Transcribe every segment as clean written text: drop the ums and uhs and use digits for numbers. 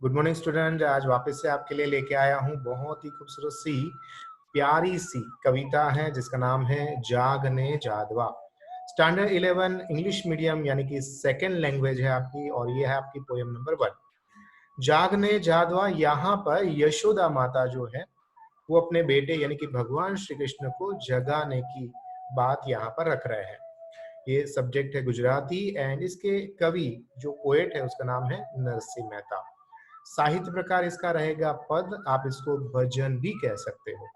Good morning student. आज वापस से आपके लिए लेके आया हूँ बहुत ही खूबसूरत सी प्यारी सी कविता है जिसका नाम है जागने जादवा। स्टैंडर्ड 11 इंग्लिश मीडियम यानी कि सेकेंड लैंग्वेज है आपकी, और ये है आपकी पोएम नंबर 1। जागने जादवा। यहाँ पर यशोदा माता जो है वो अपने बेटे यानी कि भगवान श्री कृष्ण को जगाने की बात यहाँ पर रख रहे हैं। ये सब्जेक्ट है गुजराती एंड इसके कवि जो पोएट है उसका नाम है नरसिंह मेहता। साहित्य प्रकार इसका रहेगा पद, आप इसको भजन भी कह सकते हो।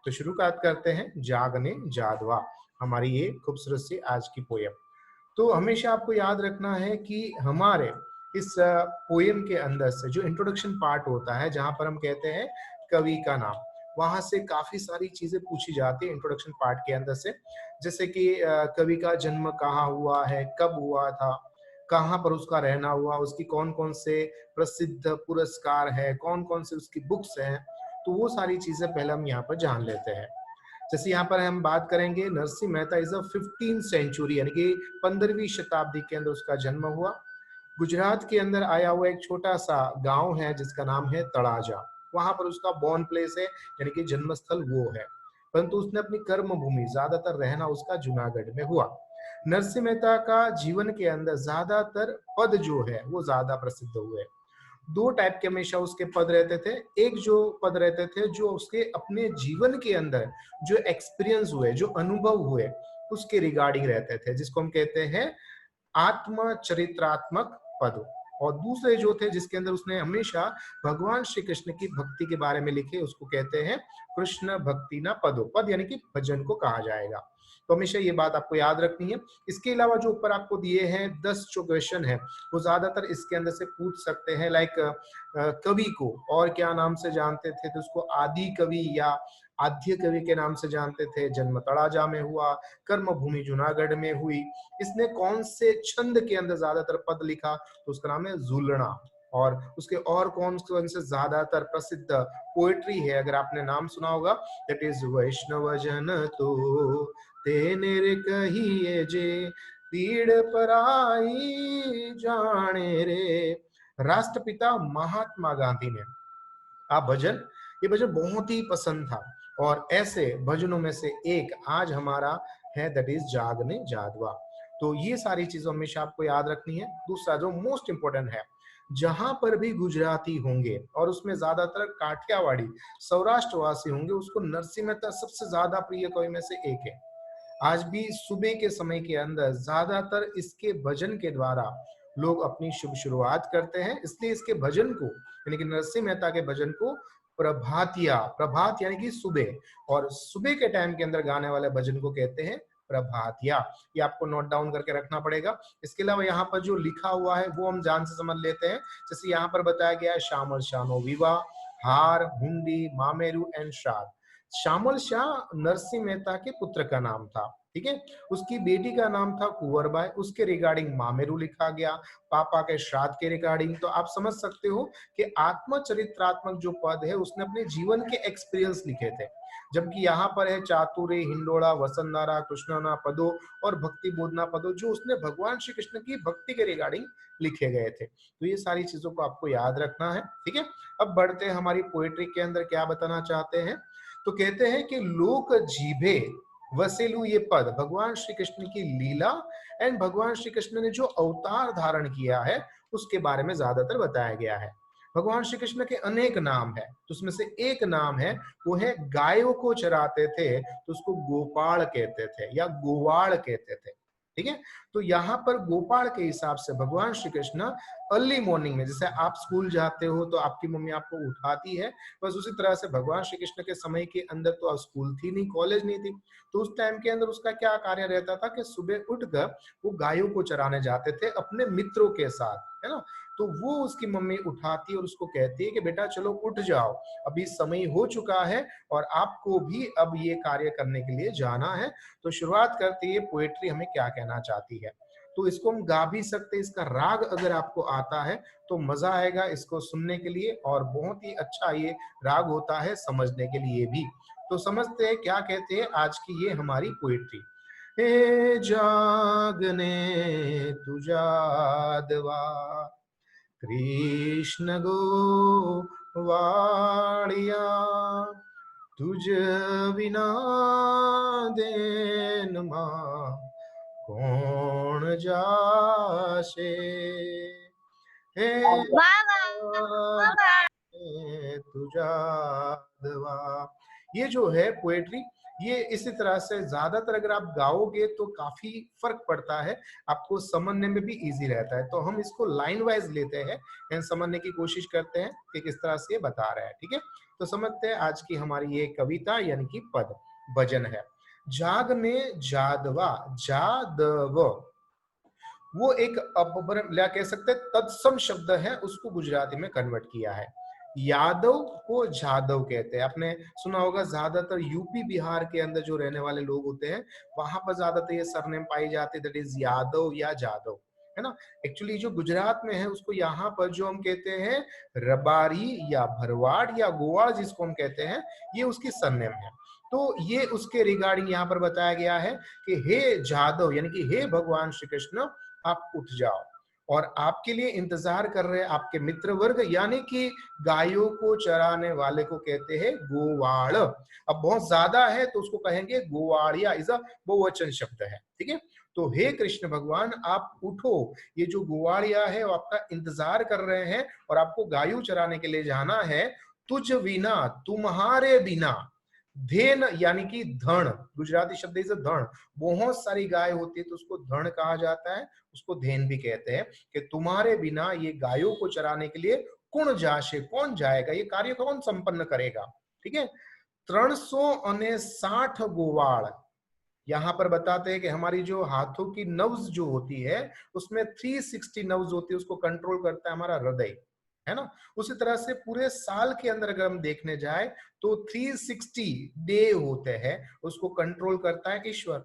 तो शुरुआत करते हैं जागने जादवा, हमारी ये खूबसूरत सी आज की पोयम। तो हमेशा आपको याद रखना है कि हमारे इस पोयम के अंदर से जो इंट्रोडक्शन पार्ट होता है जहां पर हम कहते हैं कवि का नाम, वहां से काफी सारी चीजें पूछी जाती है इंट्रोडक्शन पार्ट के अंदर से। जैसे कि कवि का जन्म कहाँ हुआ है, कब हुआ था, कहाँ पर उसका रहना हुआ, उसकी कौन कौन से प्रसिद्ध पुरस्कार है, कौन कौन से उसकी बुक्स हैं। तो वो सारी चीजें पहले हम यहाँ पर जान लेते हैं। जैसे यहाँ पर हम बात करेंगे Narsinh Mehta is a 15th century यानी कि 15वीं शताब्दी के अंदर उसका जन्म हुआ। गुजरात के अंदर आया हुआ एक छोटा सा गांव है जिसका नाम है तड़ाजा। वहां पर उसका बॉर्न प्लेस है यानी कि जन्म स्थल वो है। परंतु उसने अपनी कर्म भूमि ज्यादातर रहना उसका जूनागढ़ में हुआ। नरसिंह मेहता का जीवन के अंदर ज्यादातर पद जो है वो ज्यादा प्रसिद्ध हुए। दो टाइप के हमेशा उसके पद रहते थे। एक जो पद रहते थे जो उसके अपने जीवन के अंदर जो एक्सपीरियंस हुए, जो अनुभव हुए, उसके रिगार्डिंग रहते थे, जिसको हम कहते हैं आत्मचरित्रात्मक पद। और दूसरे जो थे जिसके अंदर उसने हमेशा भगवान श्री कृष्ण की भक्ति के बारे में लिखे, उसको कहते हैं कृष्ण भक्ति ना पदो। पद यानी कि भजन को कहा जाएगा। तो हमेशा ये बात आपको याद रखनी है। इसके अलावा जो ऊपर आपको दिए हैं 10 जो क्वेश्चन है वो ज्यादातर इसके अंदर से पूछ सकते हैं। लाइक कवि को और क्या नाम से जानते थे, तो उसको आदि कवि या आद्य कवि के नाम से जानते थे। जन्म तड़ाजा में हुआ, कर्म भूमि जूनागढ़ में हुई। इसने कौन से छंद के अंदर ज्यादातर पद लिखा, तो उसका नाम है जुलना। और उसके और कौन से ज्यादातर प्रसिद्ध पोएट्री है, अगर आपने नाम सुना होगा, दैट इज वैष्णव जन तो तेने रे कहिए जे पीड़ पराई जाने रे। राष्ट्रपिता महात्मा गांधी ने आप भजन, ये भजन बहुत ही पसंद था। और ऐसे भजनों में से एक आज हमारा है, दैट इज जागने जादवा। तो ये सारी चीजें हमेशा आपको याद रखनी है। दूसरा जो मोस्ट इंपॉर्टेंट है, जहां पर भी गुजराती होंगे और उसमें ज्यादातर काठियावाड़ी सौराष्ट्रवासी होंगे, उसको नरसिंह मेहता सबसे ज्यादा प्रिय कवि में से एक है। आज भी सुबह के समय के अंदर ज्यादातर इसके भजन के द्वारा लोग अपनी शुभ शुरुआत करते हैं। इसलिए इसके भजन को यानी कि नरसिंह मेहता के भजन को प्रभातिया, प्रभात यानी कि सुबह, और सुबह के टाइम के अंदर गाने वाले भजन को कहते हैं प्रभातिया। ये आपको नोट डाउन करके रखना पड़ेगा। इसके अलावा यहाँ पर जो लिखा हुआ है वो हम जान से समझ लेते हैं। जैसे यहाँ पर बताया गया है श्यामल शानो विवाह, हार, हुंडी, मामेरू एंड श्राद्ध। श्यामल शाह नरसिंह मेहता के पुत्र का नाम था, ठीक है। उसकी बेटी का नाम था कुंवरबाई, उसके रिगार्डिंग मामेरू लिखा गया। पापा के श्राद्ध के रिगार्डिंग। तो आप समझ सकते हो कि आत्मचरित्रात्मक जो पद है उसने अपने जीवन के एक्सपीरियंस लिखे थे। जबकि यहाँ पर है चातुर्य, हिंडोला, वसंधारा, कृष्णना पदो और भक्ति बोधना पदो, जो उसने भगवान श्री कृष्ण की भक्ति के रिगार्डिंग लिखे गए थे। तो ये सारी चीजों को आपको याद रखना है, ठीक है। अब बढ़ते हैं हमारी पोएट्री के अंदर क्या बताना चाहते हैं। तो कहते हैं कि लोक जीभे वसेलु, ये पद भगवान श्री कृष्ण की लीला एंड भगवान श्री कृष्ण ने जो अवतार धारण किया है उसके बारे में ज्यादातर बताया गया है। भगवान श्री कृष्ण के अनेक नाम है, तो उसमें से एक नाम है वो है गायों को चराते थे तो उसको गोपाल कहते थे या गोवाड़ कहते थे, ठीक है। तो यहाँ पर गोपाल के हिसाब से भगवान श्री कृष्ण अर्ली मॉर्निंग में, जैसे आप स्कूल जाते हो तो आपकी मम्मी आपको उठाती है, बस उसी तरह से भगवान श्री कृष्ण के समय के अंदर तो स्कूल थी नहीं, कॉलेज नहीं थी। तो उस टाइम के अंदर उसका क्या कार्य रहता था कि सुबह उठकर वो गायों को चराने जाते थे अपने मित्रों के साथ, है ना। तो वो उसकी मम्मी उठाती और उसको कहती है कि बेटा चलो उठ जाओ, अभी समय हो चुका है और आपको भी अब ये कार्य करने के लिए जाना है। तो शुरुआत करती है पोएट्री हमें क्या कहना चाहती है। तो इसको हम गा भी सकते हैं। इसका राग अगर आपको आता है तो मजा आएगा इसको सुनने के लिए, और बहुत ही अच्छा ये राग होता है समझने के लिए भी। तो समझते हैं क्या कहते हैं आज की ये हमारी पोएट्री। हे जागने तुझा दवा, कृष्ण गोवाड़िया तुझ बिना देन मां कौन जाशे हे तुझा दवा। ये जो है पोएट्री, ये इसी तरह से ज्यादातर अगर आप गाओगे तो काफी फर्क पड़ता है, आपको समझने में भी इजी रहता है। तो हम इसको लाइन वाइज लेते हैं एंड समझने की कोशिश करते हैं कि किस तरह से ये बता रहा है। ठीक है, तो समझते हैं आज की हमारी ये कविता यानी कि पद भजन है। जाग में जादवा, जादव वो एक अपभ्रम या कह सकते हैं तत्सम शब्द है, उसको गुजराती में कन्वर्ट किया है। यादव को जादव कहते हैं। आपने सुना होगा ज्यादातर यूपी बिहार के अंदर जो रहने वाले लोग होते हैं वहां पर ज्यादातर ये सरनेम पाई जाती है, दैट इज यादव या जादव, है ना। एक्चुअली जो गुजरात में है उसको यहाँ पर जो हम कहते हैं रबारी या भरवाड़ या गोवाड़ जिसको हम कहते हैं, ये उसकी सरनेम है। तो ये उसके रिगार्डिंग यहाँ पर बताया गया है कि हे जादव यानी कि हे भगवान श्री कृष्ण, आप उठ जाओ और आपके लिए इंतजार कर रहे हैं आपके मित्र वर्ग, यानी कि गायों को चराने वाले को कहते हैं गोवाड़। अब बहुत ज्यादा है तो उसको कहेंगे गोवाड़िया, इज अ बहुवचन शब्द है। ठीक है, तो हे कृष्ण भगवान आप उठो, ये जो गोवाड़िया है वो आपका इंतजार कर रहे हैं और आपको गायों चराने के लिए जाना है। तुझ बिना, तुम्हारे बिना, धेन यानी कि धन, गुजराती शब्द इज धन। बहुत सारी गाय होती है तो उसको धन कहा जाता है, उसको धेन भी कहते हैं। कि तुम्हारे बिना ये गायों को चराने के लिए कौन जाशे, कौन जाएगा, ये कार्य कौन संपन्न करेगा। ठीक है, 360 गोवाड़, यहाँ पर बताते हैं कि हमारी जो हाथों की नव्ज जो होती है उसमें 360 नव्ज होती है, उसको कंट्रोल करता है हमारा हृदय, है ना। उसी तरह से पूरे साल के अंदर अगर हम देखने जाए तो 360 डे होते हैं, उसको कंट्रोल करता है ईश्वर।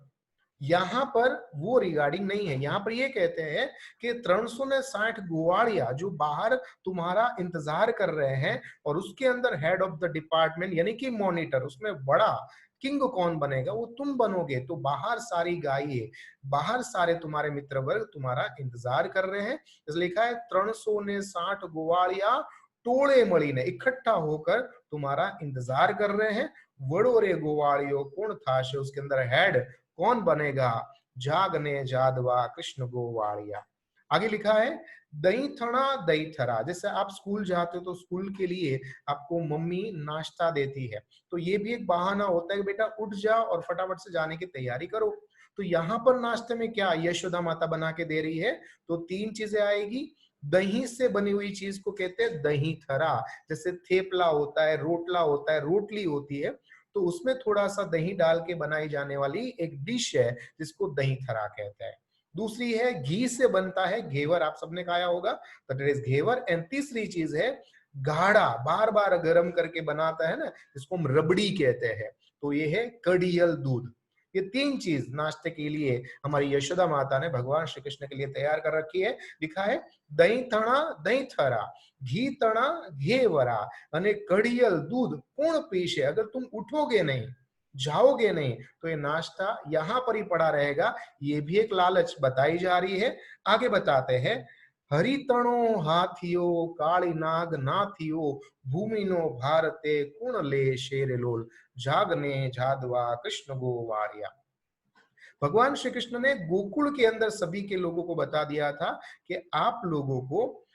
यहाँ पर वो रिगार्डिंग नहीं है, यहाँ पर ये कहते हैं कि 360 गुवाड़िया जो बाहर तुम्हारा इंतजार कर रहे हैं और उसके अंदर हेड ऑफ द डिपार्टमेंट यानी कि मॉनिटर, उसमें बड़ा किंग कौन बनेगा, वो तुम बनोगे। तो बाहर सारी गायें, बाहर सारे तुम्हारे मित्र वर्ग तुम्हारा इंतजार कर रहे हैं। इसलिए लिखा है 360 गुवाड़िया टोले मળી ने इकट्ठा होकर तुम्हारा इंतजार कर रहे हैं। वड़ो रे गोवाड़ियों कौन था, उसके अंदर हेड कौन बनेगा, जागने जादवा कृष्ण गोवाड़िया। आगे लिखा है दही थड़ा दही थरा, जैसे आप स्कूल जाते हो तो स्कूल के लिए आपको मम्मी नाश्ता देती है, तो ये भी एक बहाना होता है कि बेटा उठ जाओ और फटाफट से जाने की तैयारी करो। तो यहाँ पर नाश्ते में क्या यशोदा माता बना के दे रही है, तो तीन चीजें आएगी। दही से बनी हुई चीज को कहते हैं दही थरा, जैसे थेपला होता है, रोटला होता है, रोटली होती है, तो उसमें थोड़ा सा दही डाल के बनाई जाने वाली एक डिश है जिसको दही थरा कहते हैं। दूसरी है घी से बनता है घेवर, आप सबने खाया होगा, दैट इज घेवर। एंड तीसरी चीज है गाढ़ा, बार बार गर्म करके बनाता है ना, जिसको हम रबड़ी कहते हैं, तो ये है कड़ियल दूध। ये तीन चीज नाश्ते के लिए हमारी यशोदा माता ने भगवान श्री कृष्ण के लिए तैयार कर रखी है। लिखा है दही तणा दही थरा, घी तणा घेवरा अने कड़ियल दूध कोण पीशे। अगर तुम उठोगे नहीं, जाओगे नहीं, तो ये नाश्ता यहाँ पर ही पड़ा रहेगा। ये भी एक लालच बताई जा रही है। आगे बताते हैं हरितणो हाथियो काली नाग नाथियो भूमिनो भारते कुण ले शेर लोल जागने जादवा कृष्ण गोवारिया। भगवान श्री कृष्ण ने गोकुल के अंदर सभी के लोगों को बता दिया था कि आप लोगों को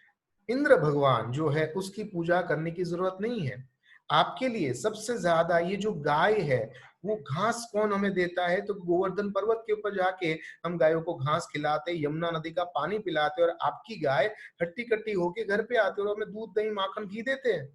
इंद्र भगवान जो है उसकी पूजा करने की जरूरत नहीं है। आपके लिए सबसे ज्यादा ये जो गाय है वो घास कौन हमें देता है, तो गोवर्धन पर्वत के ऊपर जाके हम गायों को घास खिलाते, यमुना नदी का पानी पिलाते और आपकी गाय हट्टी कट्टी होके घर पे आते और हमें दूध दही माखन घी देते हैं।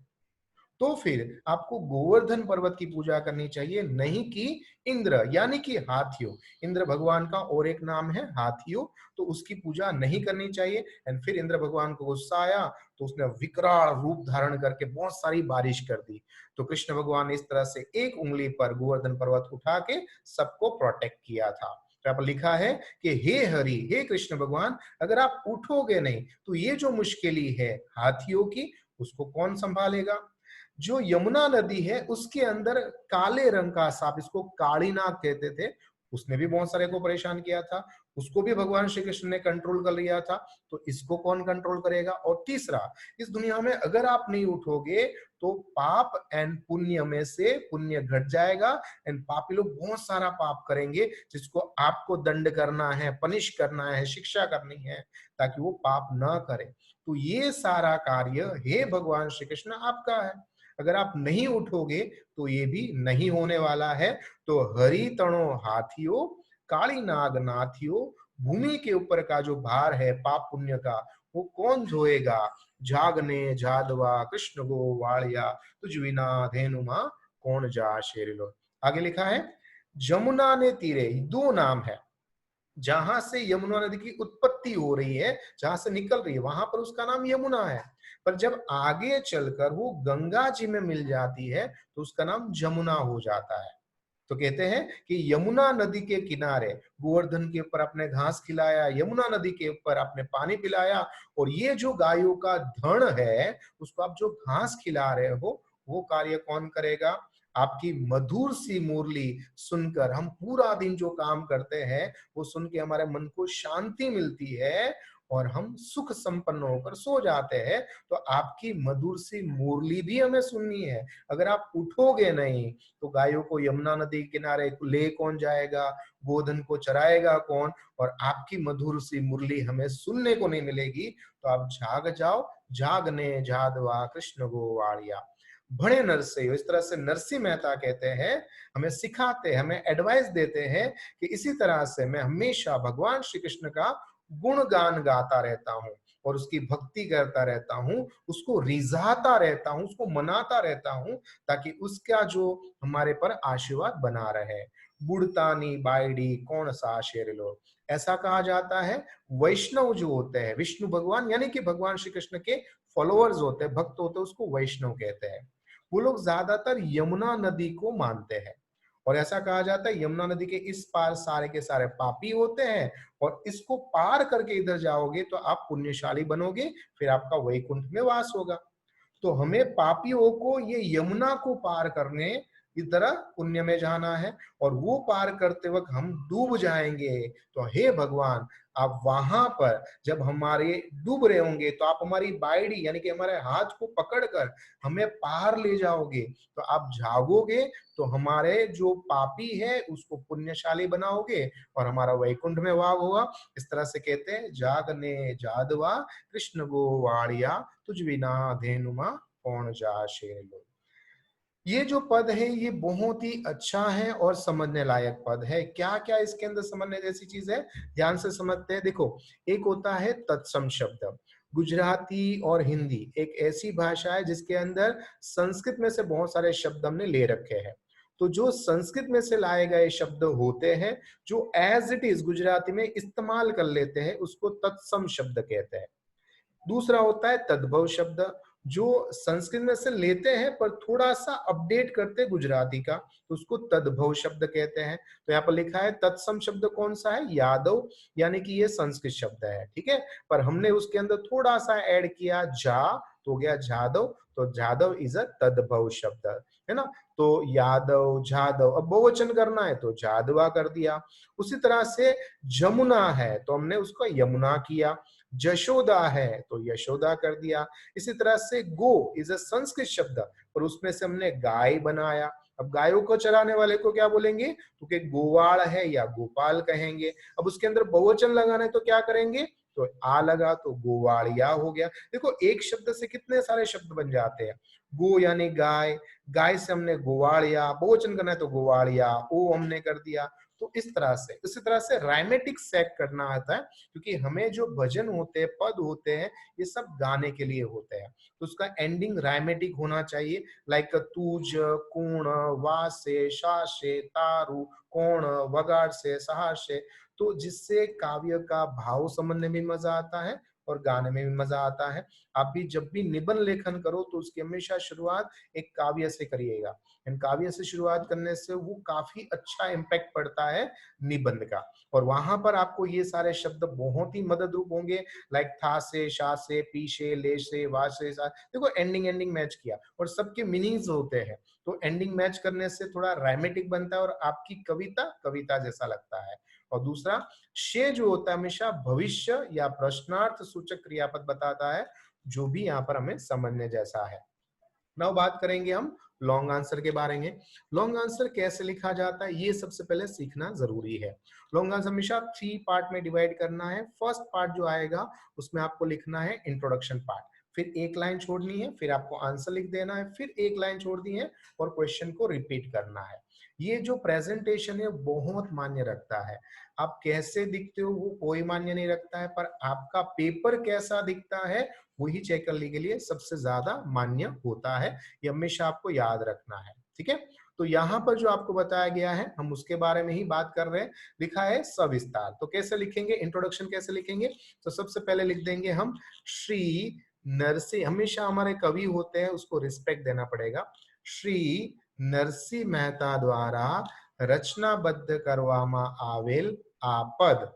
तो फिर आपको गोवर्धन पर्वत की पूजा करनी चाहिए, नहीं कि इंद्र यानी कि हाथियों। इंद्र भगवान का और एक नाम है हाथियों, तो उसकी पूजा नहीं करनी चाहिए। एंड फिर इंद्र भगवान को गुस्सा आया तो उसने विकराल रूप धारण करके बहुत सारी बारिश कर दी। तो कृष्ण भगवान ने इस तरह से एक उंगली पर गोवर्धन पर्वत उठा के सबको प्रोटेक्ट किया था। यहाँ पर लिखा है कि हे हरि, हे कृष्ण भगवान, अगर आप उठोगे नहीं तो ये जो मुश्किल है हाथियों की, उसको कौन संभालेगा। जो यमुना नदी है उसके अंदर काले रंग का सांप, इसको कालीनाग कहते थे, उसने भी बहुत सारे को परेशान किया था। उसको भी भगवान श्री कृष्ण ने कंट्रोल कर लिया था, तो इसको कौन कंट्रोल करेगा? और तीसरा, इस दुनिया में अगर आप नहीं उठोगे तो पाप एंड पुण्य में से पुण्य घट जाएगा, एंड पापी लोग बहुत सारा पाप करेंगे जिसको आपको दंड करना है, पनिश करना है, शिक्षा करनी है, ताकि वो पाप ना करे। तो ये सारा कार्य हे भगवान श्री कृष्ण आपका है। अगर आप नहीं उठोगे तो ये भी नहीं होने वाला है। तो हरि तणो हाथियों, काली नाग नाथियों, भूमि के ऊपर का जो भार है पाप पुण्य का, वो कौन धोएगा? जागने जादवा कृष्ण गो वालिया, तुझ विना धेनुमा कौन जा शेरिलो। आगे लिखा है जमुना ने तीरे, दो नाम है, जहां से यमुना नदी की उत्पत्ति हो रही है, जहां से निकल रही है, वहां पर उसका नाम यमुना है। पर जब आगे चलकर वो गंगा जी में मिल जाती है तो उसका नाम जमुना हो जाता है। तो कहते हैं कि यमुना नदी के किनारे गोवर्धन के ऊपर आपने घास खिलाया, यमुना नदी के ऊपर आपने पानी पिलाया, और ये जो गायों का धन है उसको आप जो घास खिला रहे हो, वो कार्य कौन करेगा? आपकी मधुर सी मुरली सुनकर हम पूरा दिन जो काम करते हैं वो सुन के हमारे मन को शांति मिलती है और हम सुख संपन्न होकर सो जाते हैं। तो आपकी मधुर सी मुरली भी हमें सुननी है। अगर आप उठोगे नहीं तो गायों को यमुना नदी के किनारे ले कौन जाएगा, गोधन को चराएगा कौन, और आपकी मधुर सी मुरली हमें सुनने को नहीं मिलेगी। तो आप जाग जाओ, जागने जादवा कृष्ण गोवाड़िया, बड़े नरसिंह। इस तरह से नरसिंह मेहता कहते हैं, हमें सिखाते हैं, हमें एडवाइस देते हैं कि इसी तरह से मैं हमेशा भगवान श्री कृष्ण का गुणगान गाता रहता हूँ और उसकी भक्ति करता रहता हूँ, उसको रिझाता रहता हूँ, उसको मनाता रहता हूँ, ताकि उसका जो हमारे पर आशीर्वाद बना रहे। बुड़तानी बाइडी कौन सा शेर लो, ऐसा कहा जाता है। वैष्णव जो होते हैं, विष्णु भगवान यानी कि भगवान श्री कृष्ण के फॉलोअर्स होते हैं, भक्त होते हैं, उसको वैष्णव कहते हैं। वो लोग ज्यादातर यमुना नदी को मानते हैं, और ऐसा कहा जाता है यमुना नदी के इस पार सारे के सारे पापी होते हैं, और इसको पार करके इधर जाओगे तो आप पुण्यशाली बनोगे, फिर आपका वैकुंठ में वास होगा। तो हमें पापियों को ये यमुना को पार करने की तरह पुण्य में जाना है, और वो पार करते वक्त हम डूब जाएंगे। तो हे भगवान, आप वहां पर जब हमारे डूब रहे होंगे तो आप हमारी बाइडी यानी कि हमारे हाथ को पकड़कर हमें पार ले जाओगे। तो आप जागोगे तो हमारे जो पापी है उसको पुण्यशाली बनाओगे और हमारा वैकुंठ में वास होगा। इस तरह से कहते हैं जागने जादवा कृष्ण गोवाड़िया, तुझ बिना धेनुमा कौन जा शेलो। ये जो पद है ये बहुत ही अच्छा है और समझने लायक पद है। क्या क्या इसके अंदर समझने जैसी चीज है, ध्यान से समझते हैं। देखो, एक होता है तत्सम शब्द। गुजराती और हिंदी एक ऐसी भाषा है जिसके अंदर संस्कृत में से बहुत सारे शब्द हमने ले रखे हैं। तो जो संस्कृत में से लाए गए शब्द होते हैं, जो एज इट इज गुजराती में इस्तेमाल कर लेते हैं, उसको तत्सम शब्द कहते हैं। दूसरा होता है तद्भव शब्द, जो संस्कृत में से लेते हैं पर थोड़ा सा अपडेट करते हैं गुजराती का, तो उसको तद्भव शब्द कहते हैं। तो यहाँ पर लिखा है तत्सम शब्द कौन सा है? यादव, यानी कि ये संस्कृत शब्द है, ठीक है। पर हमने उसके अंदर थोड़ा सा ऐड किया जा, तो हो गया जादव। तो जादव इज अ तद्भव शब्द, है ना। तो यादव जादव, अब बहुवचन करना है तो जादवा कर दिया। उसी तरह से जमुना है तो हमने उसको यमुना किया, जशोदा है तो यशोदा कर दिया। इसी तरह से गो इज अ संस्कृत शब्द और उसमें से हमने गाय बनाया। अब गायों को चराने वाले को क्या बोलेंगे? तो कि गोवाड़ है या गोपाल कहेंगे। अब उसके अंदर बहुवचन लगाना है तो क्या करेंगे? तो आ लगा तो गोवाड़िया हो गया। देखो, एक शब्द से कितने सारे शब्द बन जाते हैं। गो यानी गाय, गाय से हमने गोवाड़िया, बहुवचन करना है तो गोवाड़िया, ओ हमने कर दिया। तो इस तरह से, इसी तरह से राइमेटिक सेट करना आता है, क्योंकि हमें जो भजन होते हैं, पद होते हैं, ये सब गाने के लिए होते हैं। तो उसका एंडिंग राइमेटिक होना चाहिए, लाइक तूज कुण वासे शासे तारु कोण वगाड़ से सहार से। तो जिससे काव्य का भाव समझने में मजा आता है और गाने में भी मजा आता है। आप भी जब भी निबंध लेखन करो तो उसकी हमेशा शुरुआत एक काव्य से करिएगा। इन काव्य से शुरुआत करने से वो काफी अच्छा इम्पैक्ट पड़ता है निबंध का, और वहां पर आपको ये सारे शब्द बहुत ही मदद रूप होंगे, लाइक था से, शा से, पी से, ले से, वा से, सा। देखो, एंडिंग मैच किया और सबके मीनिंग्स होते हैं, तो एंडिंग मैच करने से थोड़ा राइमेटिक बनता है और आपकी कविता कविता जैसा लगता है। और दूसरा शे जो होता है हमेशा भविष्य या प्रश्नार्थ सूचक क्रियापद बताता है, जो भी यहाँ पर हमें समझने जैसा है। नाउ बात करेंगे हम लॉन्ग आंसर के बारे में। लॉन्ग आंसर कैसे लिखा जाता है ये सबसे पहले सीखना जरूरी है। लॉन्ग आंसर हमेशा 3 पार्ट में डिवाइड करना है। फर्स्ट पार्ट जो आएगा उसमें आपको लिखना है इंट्रोडक्शन पार्ट, फिर एक लाइन छोड़नी है, फिर आपको आंसर लिख देना है, फिर एक लाइन छोड़नी है और क्वेश्चन को रिपीट करना है। ये जो प्रेजेंटेशन है बहुत मान्य रखता है। आप कैसे दिखते हो वो कोई मान्य नहीं रखता है, पर आपका पेपर कैसा दिखता है वही चेक करने के लिए सबसे ज्यादा मान्य होता है। ये हमेशा आपको याद रखना है, ठीक है। तो यहाँ पर जो आपको बताया गया है हम उसके बारे में ही बात कर रहे हैं। लिखा है सविस्तार, तो कैसे लिखेंगे, इंट्रोडक्शन कैसे लिखेंगे, तो सबसे पहले लिख देंगे हम श्री नरसिंह, हमेशा हमारे कवि होते हैं उसको रिस्पेक्ट देना पड़ेगा। श्री नरसिंह मेहता द्वारा रचनाबद्ध करवामा आवेल आ पद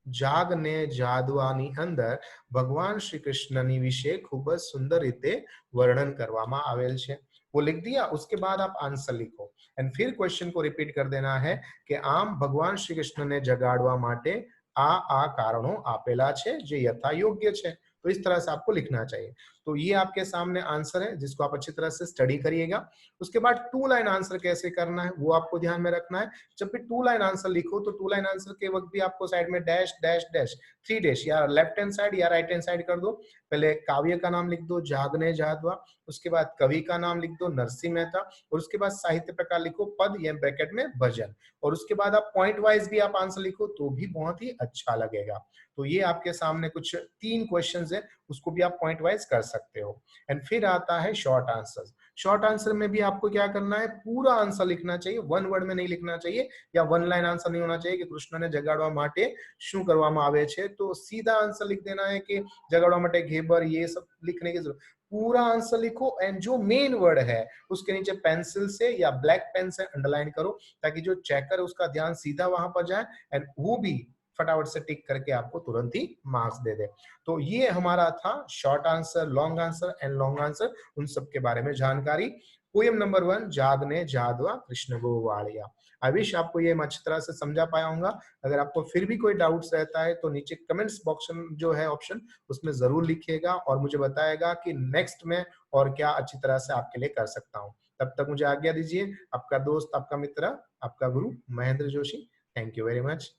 જાગને જાદવાની અંદર ભગવાન શ્રી કૃષ્ણની વિશે ખૂબ જ સુંદર રીતે વર્ણન કરવામાં આવેલ છે। वो लिख दिया, उसके बाद आप आंसर लिखो एंड फिर क्वेश्चन को रिपीट कर देना है कि आम भगवान श्री कृष्ण ने जगाड़वा माटे आ कारणों आपेला छे जे यथा योग्य छे। तो इस तरह से आपको लिखना चाहिए। तो ये आपके सामने आंसर है जिसको आप अच्छी तरह से स्टडी करिएगा। उसके बाद 2 लाइन आंसर कैसे करना है वो आपको ध्यान में रखना है। जब भी 2 लाइन आंसर लिखो तो 2 लाइन आंसर के वक्त भी आपको साइड में डैश डैश डैश 3 डैश या लेफ्ट हैंड साइड या राइट हैंड साइड कर दो। पहले काव्य का नाम लिख दो जागने जादवा, उसके बाद कवि का नाम लिख दो नरसिंह मेहता, और उसके बाद साहित्य प्रकार लिखो पद या ब्रैकेट में भजन, और उसके बाद आप पॉइंट वाइज भी आप आंसर लिखो तो भी बहुत ही अच्छा लगेगा। तो ये आपके सामने कुछ 3 क्वेश्चंस है, उसको भी आप पॉइंट वाइज कर सकते हो। एंड फिर आता है शॉर्ट आंसर। शॉर्ट आंसर में भी आपको क्या करना है, पूरा आंसर लिखना चाहिए, 1 वर्ड में नहीं लिखना चाहिए या 1 लाइन आंसर नहीं होना चाहिए कि कृष्ण ने जगाड़वा माटे શું કરવામાં આવે છે। तो सीधा आंसर लिख देना है कि जगाड़वा माटे घेबर, ये सब लिखने की जरूरत। पूरा आंसर लिखो एंड जो मेन वर्ड है उसके नीचे पेंसिल से या ब्लैक पेन से अंडरलाइन करो ताकि जो चेकर है उसका ध्यान सीधा वहां पर जाए एंड वो भी फटाफट से टिक करके आपको तुरंत ही मार्क्स दे दे। तो ये हमारा था short answer, long answer and long answer, उन सब के बारे में जानकारी। पोएम नंबर 1 जागने जादवा कृष्ण गोवाड़िया। आई विश आपको ये मैं अच्छी तरह से समझा पाया हूंगा। अगर आपको फिर भी कोई डाउट्स रहता है तो नीचे कमेंट्स बॉक्स जो है ऑप्शन उसमें जरूर लिखिएगा और मुझे बताएगा कि नेक्स्ट में और क्या अच्छी तरह से आपके लिए कर सकता हूँ। तब तक मुझे आज्ञा दीजिए। आपका दोस्त, आपका मित्र, आपका गुरु Mahendra Joshi. Thank you very much.